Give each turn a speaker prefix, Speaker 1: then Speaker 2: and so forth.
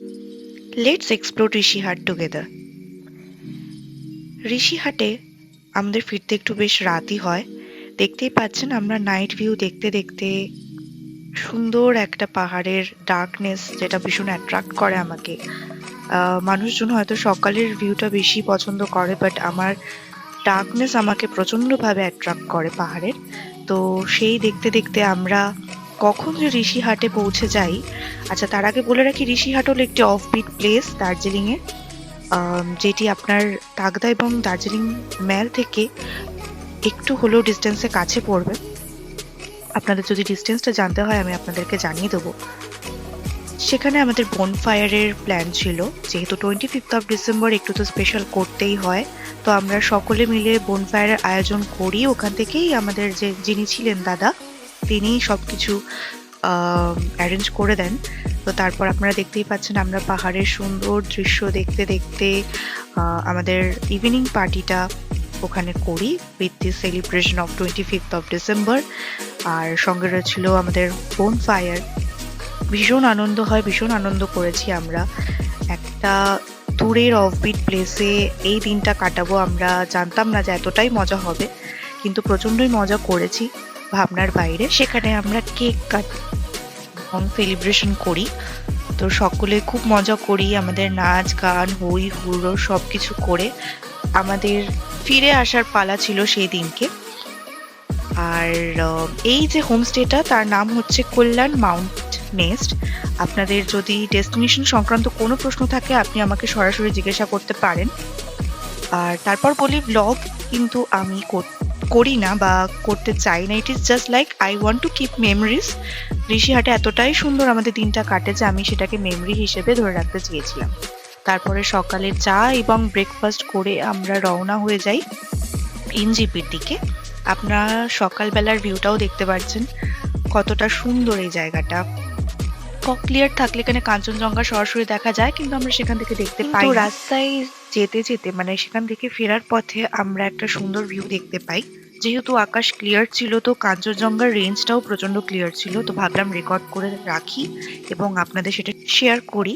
Speaker 1: Let's explore Rishihat together. ঋষিহাটে আমাদের ফিরতে একটু বেশ রাতই হয়। দেখতেই পাচ্ছেন আমরা নাইট ভিউ দেখতে দেখতে সুন্দর একটা পাহাড়ের ডার্কনেস যেটা ভীষণ অ্যাট্রাক্ট করে আমাকে। মানুষজন হয়তো সকালের ভিউটা বেশি পছন্দ করে, বাট আমার ডার্কনেস আমাকে প্রচন্ডভাবে অ্যাট্রাক্ট করে পাহাড়ের। তো সেই দেখতে দেখতে আমরা কখন যে ঋষিহাটে পৌঁছে যাই। আচ্ছা, তার আগে বলে রাখি, ঋষিহাট হলো একটি অফবিট প্লেস দার্জিলিং এ, যেটি আপনার তাগদা এবং দার্জিলিং মেল থেকে একটু হলেও ডিস্টেন্সে কাছে পড়বে। আপনাদের যদি ডিস্টেন্সটা জানতে হয় আমি আপনাদেরকে জানিয়ে দেবো। সেখানে আমাদের বনফায়ারের প্ল্যান ছিল, যেহেতু 25th ডিসেম্বর একটু তো স্পেশাল করতেই হয়। তো আমরা সকলে মিলে বনফায়ারের আয়োজন করি। ওখান থেকেই আমাদের যিনি ছিলেন দাদা, তিনি সবকিছু অ্যারেঞ্জ করে দেন। তো তারপর আপনারা দেখতেই পাচ্ছেন আমরা পাহাড়ের সুন্দর দৃশ্য দেখতে দেখতে আমাদের ইভিনিং পার্টিটা ওখানে করি with the celebration of 25th December. আর সঙ্গে রয়েছিল আমাদের বনফায়ার। ভীষণ আনন্দ হয়, ভীষণ আনন্দ করেছি আমরা। একটা দূরের অফবিট প্লেসে এই দিনটা কাটাবো, আমরা জানতাম না যে এতটাই মজা হবে, কিন্তু প্রচন্ডই মজা করেছি ভাবনার বাইরে। সেখানে আমরা কেক কাট সেলিব্রেশন করি। তো সকলে খুব মজা করি, আমাদের নাচ গান হই হুড়ো সবকিছু করে আমাদের ফিরে আসার পালা ছিল সেই দিনকে। আর এই যে হোমস্টেটা, তার নাম হচ্ছে কল্যাণ মাউন্ট নেস্ট। আপনাদের যদি ডেস্টিনেশন সংক্রান্ত কোনো প্রশ্ন থাকে আপনি আমাকে সরাসরি জিজ্ঞাসা করতে পারেন। আর তারপর বলি, ব্লগ কিন্তু আমি করি না বা করতে চাই না। It is just like I want to keep memories. ঋষিহাটে এতটাই সুন্দর আমাদের দিনটা কাটে যে আমি সেটাকে মেমরি হিসেবে ধরে রাখতে চেয়েছিলাম। তারপরে সকালে চা এবং ব্রেকফাস্ট করে আমরা রওনা হয়ে যাই এনজিপির দিকে। আপনারা সকালবেলার ভিউটাও দেখতে পাচ্ছেন কতটা সুন্দর এই জায়গাটা। ক্লিয়ার থাকলে এখানে কাঞ্চনজঙ্ঘা সরাসরি দেখা যায়, কিন্তু আমরা সেখান থেকে দেখতে পাই না। রাস্তায় যেতে যেতে মানে সেখান থেকে ফেরার পথে আমরা একটা সুন্দর ভিউ দেখতে পাই। যেহেতু আকাশ ক্লিয়ার ছিল, তো কাঞ্চনজঙ্ঘার রেঞ্জটাও প্রচন্ড ক্লিয়ার ছিল। তো ভাবলাম রেকর্ড করে রাখি এবং আপনাদের সেটা শেয়ার করি।